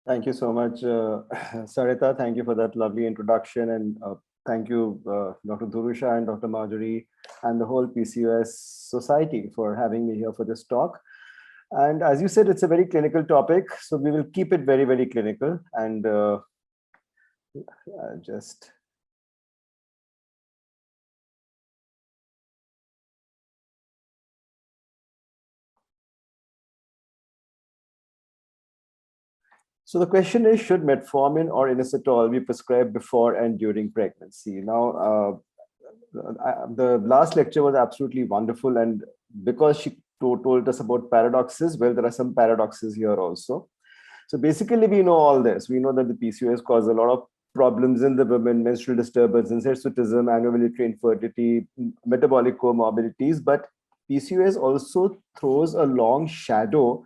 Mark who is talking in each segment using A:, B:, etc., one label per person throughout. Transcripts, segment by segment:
A: Thank you so much, Sarita. Thank you for that lovely introduction. And thank you, Dr. Dhurusha and Dr. Marjorie and the whole PCOS Society for having me here for this talk. And as you said, it's a very clinical topic. So we will keep it very, very clinical. And just... So the question is, should metformin or inositol be prescribed before and during pregnancy? Now, the last lecture was absolutely wonderful. And because she told us about paradoxes, well, there are some paradoxes here also. So basically, we know all this. We know that the PCOS causes a lot of problems in the women, menstrual disturbance, hirsutism, anovulatory infertility, metabolic comorbidities. But PCOS also throws a long shadow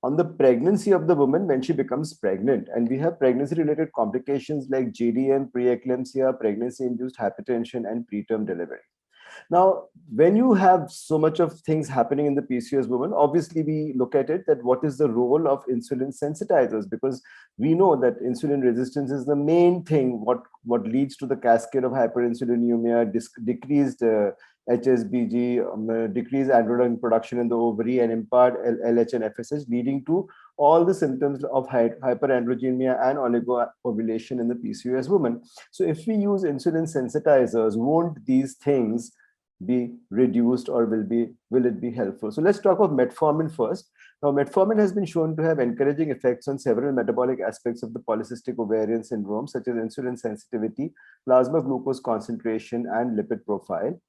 A: on the pregnancy of the woman when she becomes pregnant. And we have pregnancy-related complications like GDM, preeclampsia, pregnancy-induced hypertension, and preterm delivery. Now, when you have so much of things happening in the PCOS woman, obviously we look at it that what is the role of insulin sensitizers, because we know that insulin resistance is the main thing, what leads to the cascade of hyperinsulinemia, decreased HSBG, decreased androgen production in the ovary, and impaired LH and FSH, leading to all the symptoms of hyperandrogenemia and oligoovulation in the PCOS woman. So if we use insulin sensitizers, won't these things be reduced, or will it be helpful? So let's talk about metformin first. Now, metformin has been shown to have encouraging effects on several metabolic aspects of the polycystic ovarian syndrome, such as insulin sensitivity, plasma glucose concentration, and lipid profile.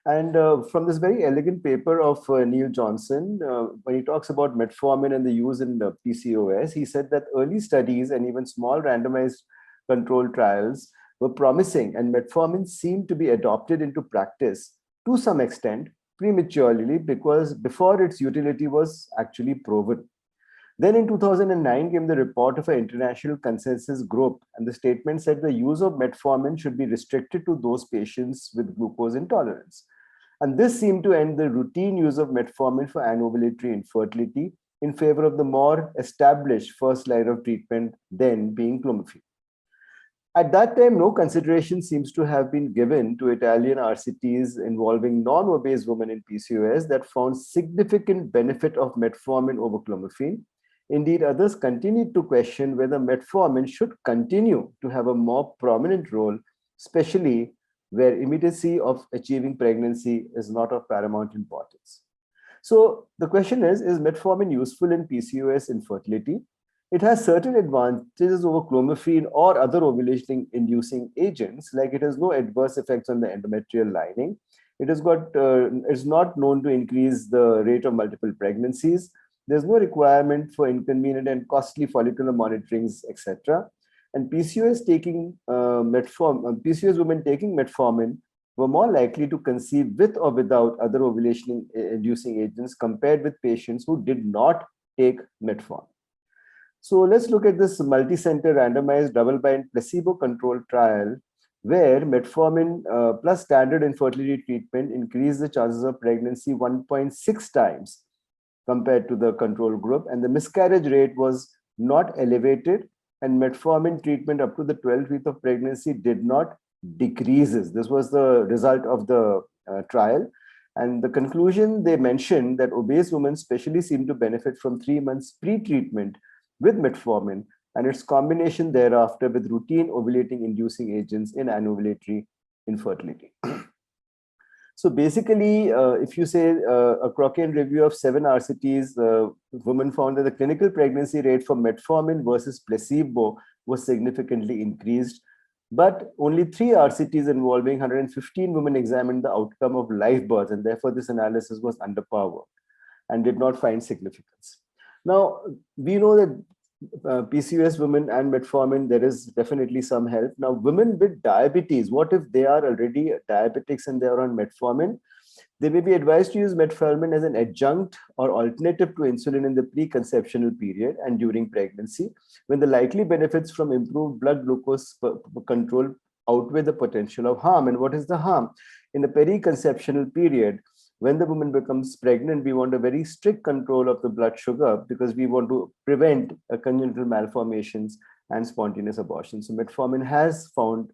A: And from this very elegant paper of Neil Johnson, when he talks about metformin and the use in the PCOS, he said that early studies and even small randomized controlled trials were promising, and metformin seemed to be adopted into practice to some extent prematurely, because before its utility was actually proven. Then in 2009 came the report of an international consensus group, and the statement said the use of metformin should be restricted to those patients with glucose intolerance. And this seemed to end the routine use of metformin for anovulatory infertility in favor of the more established first line of treatment, then being clomiphene. At that time, no consideration seems to have been given to Italian RCTs involving non-obese women in PCOS that found significant benefit of metformin over clomiphene. Indeed, others continued to question whether metformin should continue to have a more prominent role, especially where immediacy of achieving pregnancy is not of paramount importance. So the question is metformin useful in PCOS infertility? It has certain advantages over clomiphene or other ovulation-inducing agents, like it has no adverse effects on the endometrial lining. It's not known to increase the rate of multiple pregnancies. There's no requirement for inconvenient and costly follicular monitorings, etc. And PCOS women taking metformin were more likely to conceive with or without other ovulation-inducing agents compared with patients who did not take metformin. So let's look at this multi-center randomized double-blind placebo-controlled trial where metformin plus standard infertility treatment increased the chances of pregnancy 1.6 times compared to the control group, and the miscarriage rate was not elevated, and metformin treatment up to the 12th week of pregnancy did not decreases. This was the result of the trial. And the conclusion, they mentioned that obese women especially seem to benefit from 3 months pre-treatment with metformin and its combination thereafter with routine ovulating inducing agents in anovulatory infertility. So basically, if you say a Cochrane review of 7 RCTs, women found that the clinical pregnancy rate for metformin versus placebo was significantly increased, but only 3 RCTs involving 115 women examined the outcome of live birth, and therefore this analysis was underpowered and did not find significance. Now, we know that PCOS women and metformin, there is definitely some help. Now, women with diabetes, what if they are already diabetics and they are on metformin? They may be advised to use metformin as an adjunct or alternative to insulin in the preconceptional period and during pregnancy, when the likely benefits from improved blood glucose control outweigh the potential of harm. And what is the harm? In the periconceptional period, when the woman becomes pregnant, we want a very strict control of the blood sugar because we want to prevent congenital malformations and spontaneous abortion. So metformin has found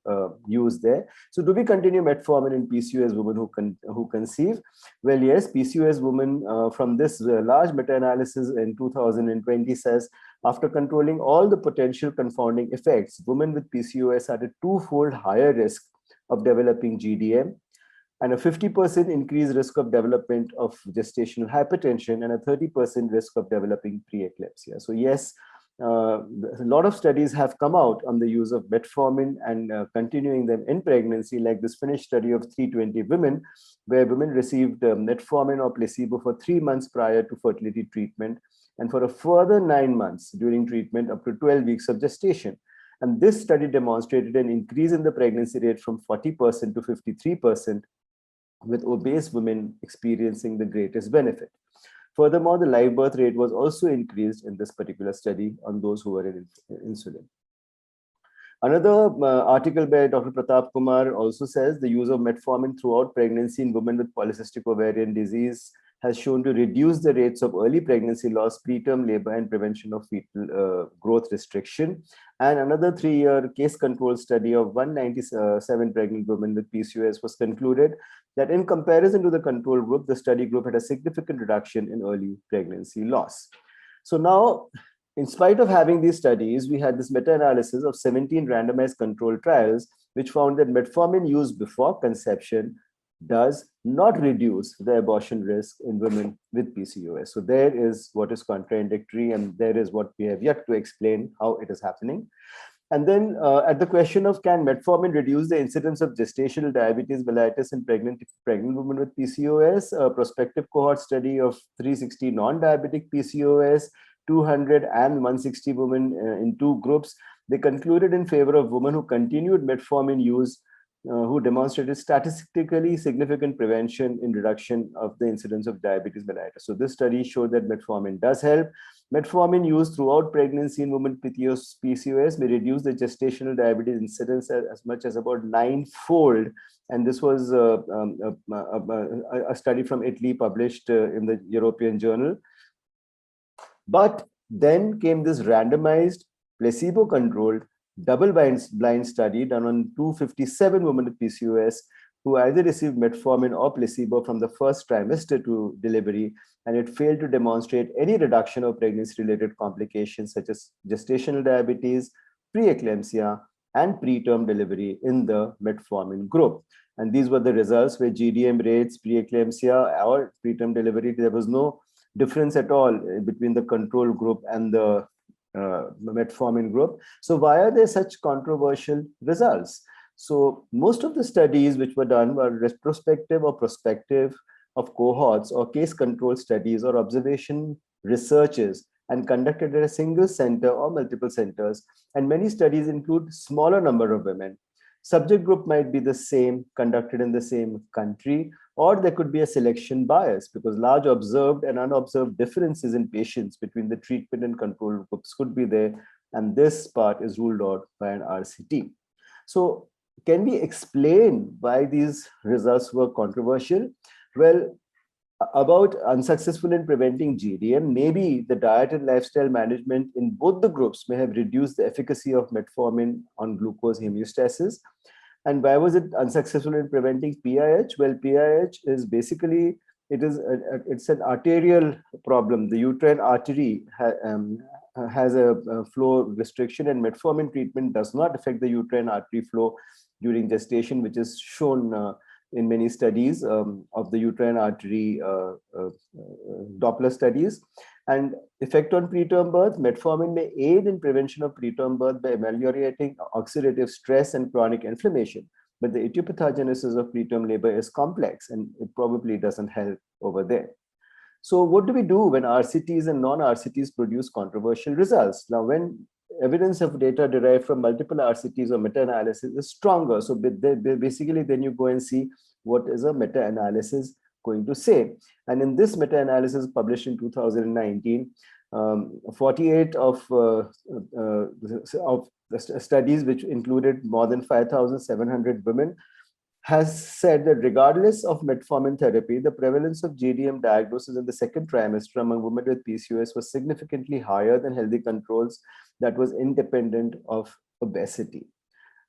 A: use there. So do we continue metformin in PCOS women who conceive? Well, yes, PCOS women from this large meta-analysis in 2020 says, after controlling all the potential confounding effects, women with PCOS had a twofold higher risk of developing GDM and a 50% increased risk of development of gestational hypertension and a 30% risk of developing preeclampsia. So yes, a lot of studies have come out on the use of metformin and continuing them in pregnancy, like this Finnish study of 320 women, where women received metformin or placebo for 3 months prior to fertility treatment, and for a further 9 months during treatment up to 12 weeks of gestation. And this study demonstrated an increase in the pregnancy rate from 40% to 53%, with obese women experiencing the greatest benefit. Furthermore, the live birth rate was also increased in this particular study on those who were in insulin. Another article by Dr. Pratap Kumar also says the use of metformin throughout pregnancy in women with polycystic ovarian disease has shown to reduce the rates of early pregnancy loss, preterm labor, and prevention of fetal growth restriction. And another 3-year case control study of 197 pregnant women with PCOS was concluded that in comparison to the control group, the study group had a significant reduction in early pregnancy loss. So now, in spite of having these studies, we had this meta-analysis of 17 randomized controlled trials, which found that metformin used before conception does not reduce the abortion risk in women with PCOS. So there is what is contradictory, and there is what we have yet to explain how it is happening. And then at the question of can metformin reduce the incidence of gestational diabetes mellitus in pregnant women with PCOS, a prospective cohort study of 360 non-diabetic PCOS, 200 and 160 women in 2 groups, they concluded in favor of women who continued metformin use, who demonstrated statistically significant prevention in reduction of the incidence of diabetes mellitus. So this study showed that metformin does help. Metformin used throughout pregnancy in women with PCOS may reduce the gestational diabetes incidence as much as about 9-fold. And this was a study from Italy published in the European Journal. But then came this randomized, placebo-controlled, double-blind study done on 257 women with PCOS who either received metformin or placebo from the first trimester to delivery, and it failed to demonstrate any reduction of pregnancy-related complications such as gestational diabetes, preeclampsia, and preterm delivery in the metformin group. And these were the results where GDM rates, preeclampsia, or preterm delivery, there was no difference at all between the control group and the metformin group. So why are there such controversial results? So most of the studies which were done were retrospective or prospective of cohorts or case control studies or observation researches and conducted at a single center or multiple centers. And many studies include smaller number of women. Subject group might be the same, conducted in the same country, or there could be a selection bias because large observed and unobserved differences in patients between the treatment and control groups could be there. And this part is ruled out by an RCT. So can we explain why these results were controversial? Well, about unsuccessful in preventing GDM, maybe the diet and lifestyle management in both the groups may have reduced the efficacy of metformin on glucose homeostasis. And why was it unsuccessful in preventing PIH? Well, PIH is basically, it's an arterial problem. The uterine artery has a flow restriction, and metformin treatment does not affect the uterine artery flow during gestation, which is shown in many studies of the uterine artery Doppler studies. And effect on preterm birth, metformin may aid in prevention of preterm birth by ameliorating oxidative stress and chronic inflammation. But the etiopathogenesis of preterm labor is complex, and it probably doesn't help over there. So what do we do when RCTs and non-RCTs produce controversial results? Now, when evidence of data derived from multiple RCTs or meta-analysis is stronger, so basically then you go and see what is a meta-analysis going to say. And in this meta-analysis published in 2019, 48 of the studies, which included more than 5,700 women, has said that regardless of metformin therapy, the prevalence of GDM diagnosis in the second trimester among women with PCOS was significantly higher than healthy controls that was independent of obesity.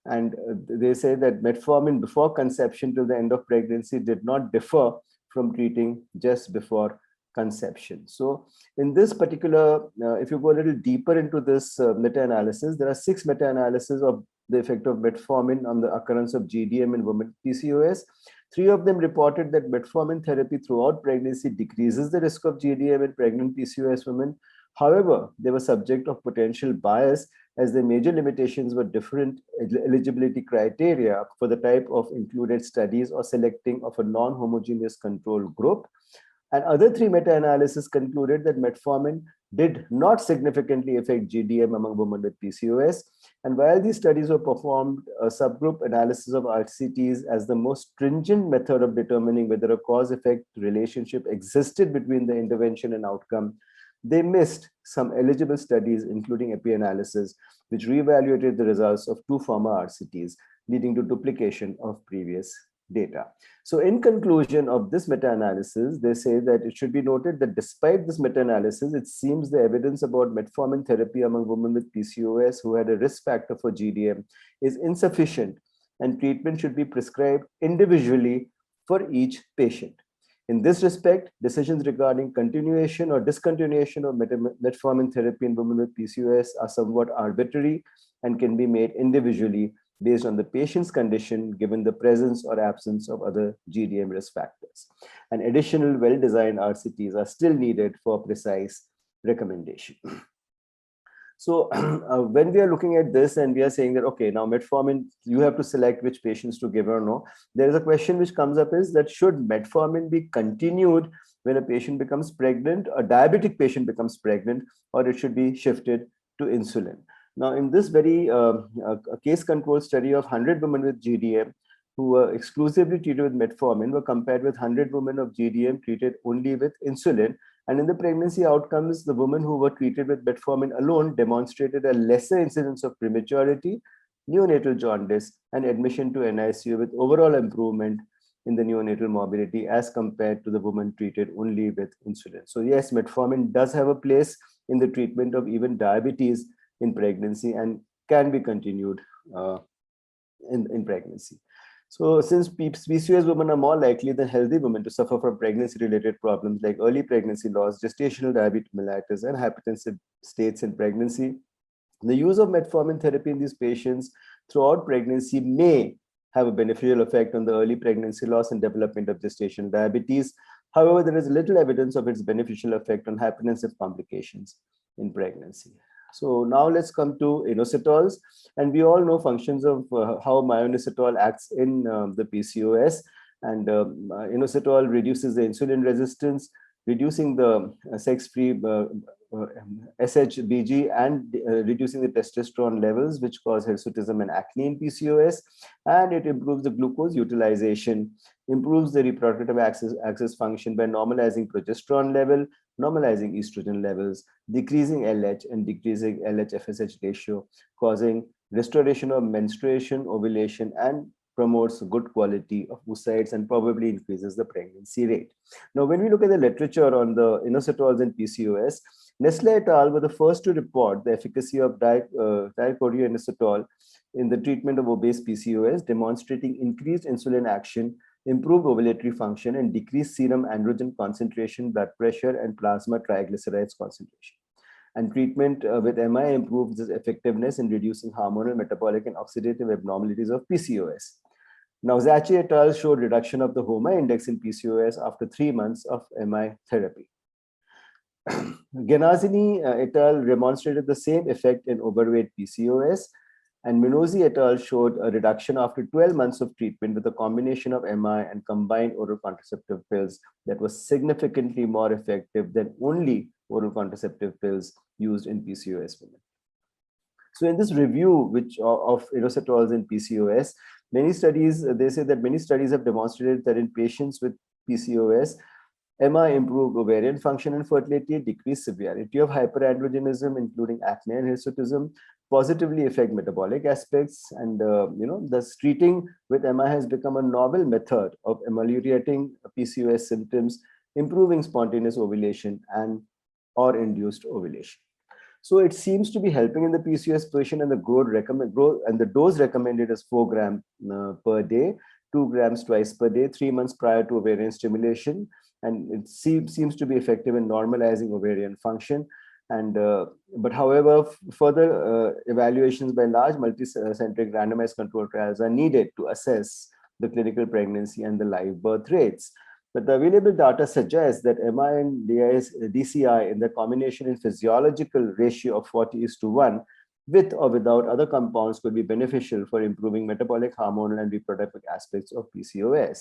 A: And they say that metformin before conception till the end of pregnancy did not differ from treating just before conception. So in this particular, if you go a little deeper into this meta-analysis, there are 6 meta-analyses of the effect of metformin on the occurrence of GDM in women with PCOS. 3 of them reported that metformin therapy throughout pregnancy decreases the risk of GDM in pregnant PCOS women. However, they were subject of potential bias as the major limitations were different eligibility criteria for the type of included studies or selecting of a non-homogeneous control group. And other 3 meta-analyses concluded that metformin did not significantly affect GDM among women with PCOS. And while these studies were performed, a subgroup analysis of RCTs as the most stringent method of determining whether a cause-effect relationship existed between the intervention and outcome, they missed some eligible studies, including epi-analysis, which reevaluated the results of 2 former RCTs, leading to duplication of previous data. So in conclusion of this meta-analysis, they say that it should be noted that despite this meta-analysis, it seems the evidence about metformin therapy among women with PCOS who had a risk factor for GDM is insufficient, and treatment should be prescribed individually for each patient. In this respect, decisions regarding continuation or discontinuation of metformin therapy in women with PCOS are somewhat arbitrary and can be made individually based on the patient's condition, given the presence or absence of other GDM risk factors. And additional well-designed RCTs are still needed for precise recommendation. So when we are looking at this and we are saying that, okay, now metformin, you have to select which patients to give or no, there is a question which comes up is that should metformin be continued when a patient becomes pregnant, a diabetic patient becomes pregnant, or it should be shifted to insulin? Now, in this very case control study of 100 women with GDM who were exclusively treated with metformin were compared with 100 women of GDM treated only with insulin. And in the pregnancy outcomes, the women who were treated with metformin alone demonstrated a lesser incidence of prematurity, neonatal jaundice, and admission to NICU with overall improvement in the neonatal morbidity as compared to the women treated only with insulin. So yes, metformin does have a place in the treatment of even diabetes in pregnancy and can be continued in pregnancy. So since PCOS women are more likely than healthy women to suffer from pregnancy-related problems like early pregnancy loss, gestational diabetes mellitus, and hypertensive states in pregnancy, the use of metformin therapy in these patients throughout pregnancy may have a beneficial effect on the early pregnancy loss and development of gestational diabetes. However, there is little evidence of its beneficial effect on hypertensive complications in pregnancy. So now let's come to inositols, and we all know functions of how myoinositol acts in the PCOS, and inositol reduces the insulin resistance, reducing the sex-free SHBG and reducing the testosterone levels, which cause hirsutism and acne in PCOS, and it improves the glucose utilization, improves the reproductive axis function by normalizing progesterone level, normalizing estrogen levels, decreasing LH and decreasing LH-FSH ratio, causing restoration of menstruation, ovulation, and promotes good quality of oocytes and probably increases the pregnancy rate. Now, when we look at the literature on the inositols and PCOS, Nestle et al. Were the first to report the efficacy of dichloroinositol in the treatment of obese PCOS, demonstrating increased insulin action, improved ovulatory function, and decreased serum androgen concentration, blood pressure, and plasma triglycerides concentration. And treatment with MI improves its effectiveness in reducing hormonal, metabolic, and oxidative abnormalities of PCOS. Now, Zachi et al. Showed reduction of the HOMA index in PCOS after 3 months of MI therapy. Genazzini et al. Demonstrated the same effect in overweight PCOS, and Minozzi et al. Showed a reduction after 12 months of treatment with a combination of MI and combined oral contraceptive pills that was significantly more effective than only oral contraceptive pills used in PCOS women. So in this review of inositols in PCOS, many studies, they say that many studies have demonstrated that in patients with PCOS, MI improved ovarian function and fertility, decreased severity of hyperandrogenism, including acne and hirsutism, positively affect metabolic aspects, and thus treating with MI has become a novel method of ameliorating PCOS symptoms, improving spontaneous ovulation and or induced ovulation. So it seems to be helping in the PCOS patient, and the dose recommended is 4 grams per day, 2 grams twice per day, 3 months prior to ovarian stimulation, and it seems to be effective in normalizing ovarian function. And but however, further evaluations by large multi-centric randomized control trials are needed to assess the clinical pregnancy and the live birth rates. But the available data suggests that MI and DCI in the combination in physiological ratio of 40:1, with or without other compounds, could be beneficial for improving metabolic, hormonal, and reproductive aspects of PCOS.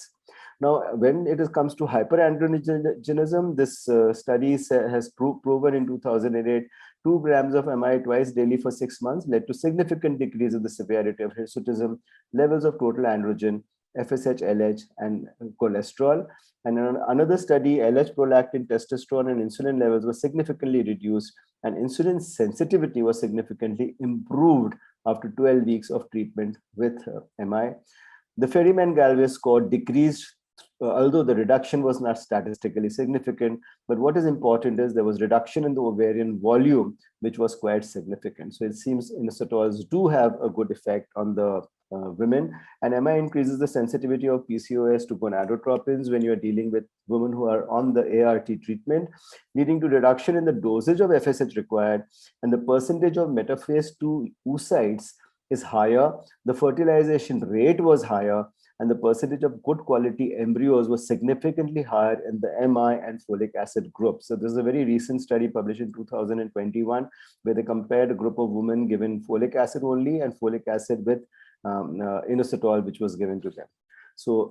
A: Now, when it comes to hyperandrogenism, this study has proven in 2008, 2 grams of MI twice daily for 6 months led to significant decrease in the severity of hirsutism, levels of total androgen, FSH, LH, and cholesterol. And in another study, LH, prolactin, testosterone, and insulin levels were significantly reduced, and insulin sensitivity was significantly improved after 12 weeks of treatment with MI. The Ferryman-Galway score decreased, although the reduction was not statistically significant. But what is important is there was reduction in the ovarian volume, which was quite significant. So it seems inositols do have a good effect on the women, and MI increases the sensitivity of PCOS to gonadotropins when you are dealing with women who are on the ART treatment, leading to reduction in the dosage of FSH required, and the percentage of metaphase 2 oocytes is higher, the fertilization rate was higher, and the percentage of good quality embryos was significantly higher in the MI and folic acid group. So this is a very recent study published in 2021, where they compared a group of women given folic acid only and folic acid with inositol, which was given to them. So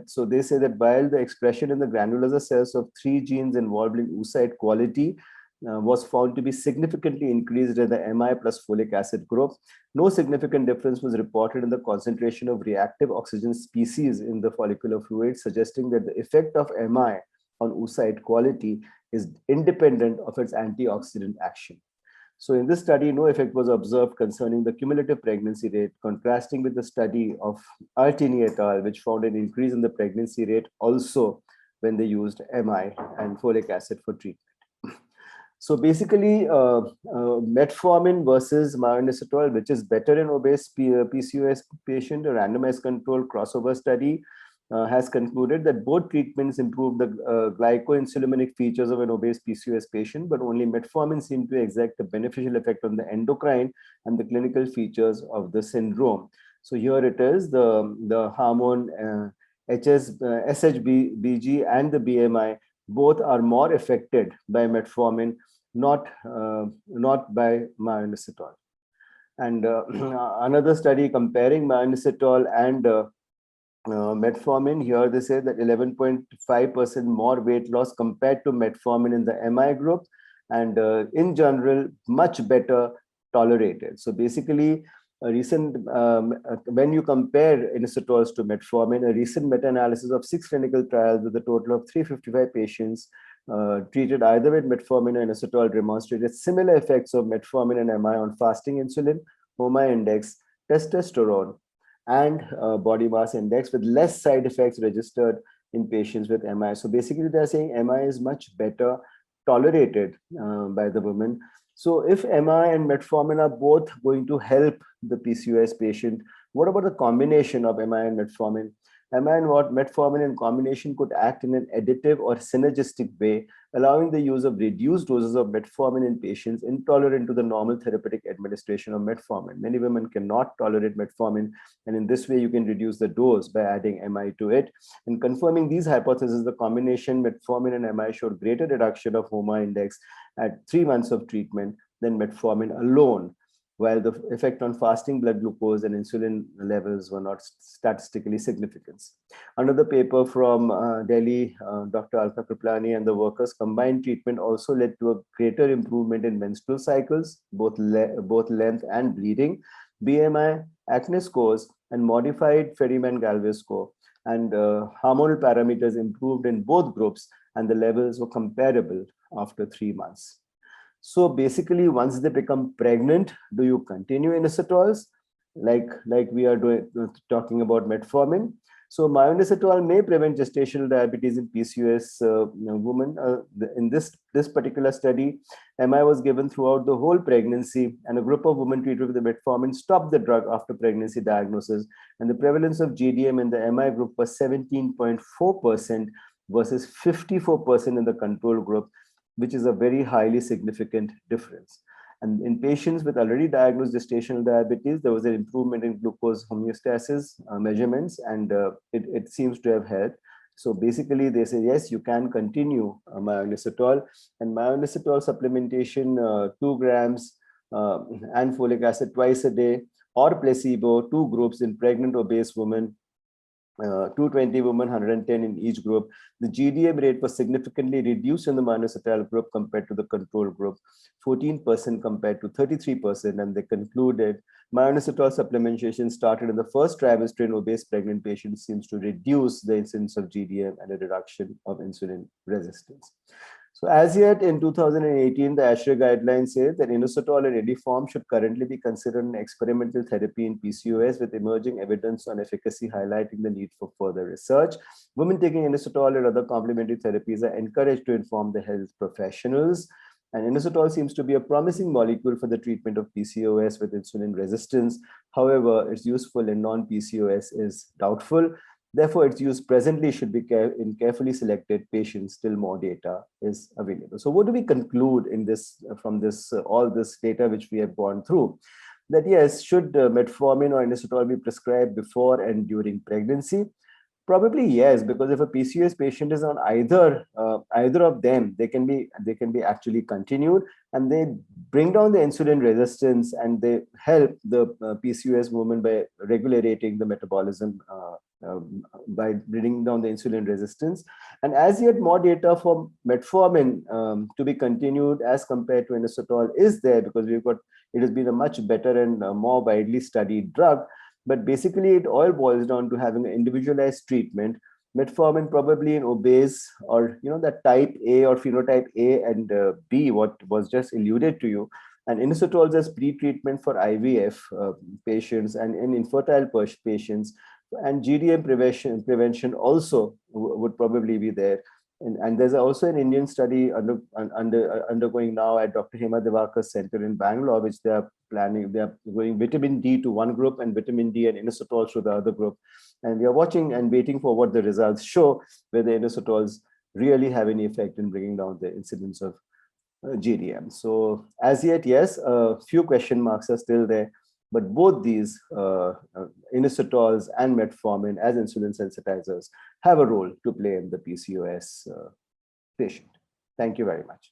A: so they say that while the expression in the granular cells of 3 genes involved in oocyte quality was found to be significantly increased in the MI plus folic acid group, no significant difference was reported in the concentration of reactive oxygen species in the follicular fluid, suggesting that the effect of MI on oocyte quality is independent of its antioxidant action. So in this study, no effect was observed concerning the cumulative pregnancy rate, contrasting with the study of Altini et al., which found an increase in the pregnancy rate also when they used MI and folic acid for treatment. So basically, metformin versus myoinositol, which is better in obese PCOS patient, a randomized control crossover study has concluded that both treatments improve the glycoinsulinemic features of an obese PCOS patient, but only metformin seemed to exert a beneficial effect on the endocrine and the clinical features of the syndrome. So here it is, the hormone SHBG and the BMI both are more affected by metformin, not by myoinositol. And another study comparing myoinositol and metformin, here they say that 11.5% more weight loss compared to metformin in the MI group, and in general much better tolerated. So basically, a recent when you compare inositols to metformin, a recent meta-analysis of 6 clinical trials with a total of 355 patients treated either with metformin or inositol demonstrated similar effects of metformin and MI on fasting insulin, HOMA index, testosterone, and body mass index, with less side effects registered in patients with MI. So basically, they're saying MI is much better tolerated by the women. So if MI and metformin are both going to help the PCOS patient, what about the combination of MI and metformin? MI and metformin in combination could act in an additive or synergistic way, allowing the use of reduced doses of metformin in patients intolerant to the normal therapeutic administration of metformin. Many women cannot tolerate metformin, and in this way, you can reduce the dose by adding MI to it. And confirming these hypotheses, the combination metformin and MI showed greater reduction of HOMA index at 3 months of treatment than metformin alone, while the effect on fasting blood glucose and insulin levels were not statistically significant. Another paper from Delhi, Dr. Alka Kriplani and the workers' combined treatment also led to a greater improvement in menstrual cycles, both length and bleeding, BMI, acne scores, and modified Ferryman-Galway score. and hormonal parameters improved in both groups, and the levels were comparable after 3 months. So basically, once they become pregnant, do you continue inositols like we are talking about metformin? So myoinositol may prevent gestational diabetes in PCOS women. In this particular study, MI was given throughout the whole pregnancy, and a group of women treated with the metformin stopped the drug after pregnancy diagnosis, and the prevalence of GDM in the MI group was 17.4% versus 54% in the control group, which is a very highly significant difference. And in patients with already diagnosed gestational diabetes, there was an improvement in glucose homeostasis measurements, and it seems to have helped. So basically, they say, yes, you can continue myoinositol, and myoinositol supplementation, 2 grams and folic acid twice a day, or placebo, 2 groups in pregnant obese women, 220 women, 110 in each group. The GDM rate was significantly reduced in the myoinositol group compared to the control group, 14% compared to 33%, and they concluded myoinositol supplementation started in the first trimester in obese pregnant patients seems to reduce the incidence of GDM and a reduction of insulin resistance. So as yet in 2018, the ASHRAE guidelines say that inositol in any form should currently be considered an experimental therapy in PCOS, with emerging evidence on efficacy highlighting the need for further research. Women taking inositol and other complementary therapies are encouraged to inform the health professionals. And inositol seems to be a promising molecule for the treatment of PCOS with insulin resistance. However, its useful in non-PCOS is doubtful. Therefore, its use presently should be in carefully selected patients till more data is available. So what do we conclude in this from this all this data which we have gone through? That yes, should metformin or inositol be prescribed before and during pregnancy? Probably yes, because if a PCOS patient is on either of them, they can be actually continued, and they bring down the insulin resistance, and they help the PCOS woman by regulating the metabolism by bringing down the insulin resistance. And as yet, more data for metformin to be continued as compared to inositol is there, because it has been a much better and more widely studied drug. But basically, it all boils down to having an individualized treatment. Metformin probably in obese, or that type A or phenotype A and B, what was just alluded to you, and inositol as pre-treatment for IVF patients and in infertile patients, and GDM prevention also would probably be there. And there's also an Indian study undergoing now at Dr. Hema Divakar Center in Bangalore, which they are planning. They are going vitamin D to one group and vitamin D and inositol to the other group. And we are watching and waiting for what the results show, whether inositols really have any effect in bringing down the incidence of GDM. So as yet, yes, a few question marks are still there. But both these inositols and metformin as insulin sensitizers have a role to play in the PCOS patient. Thank you very much.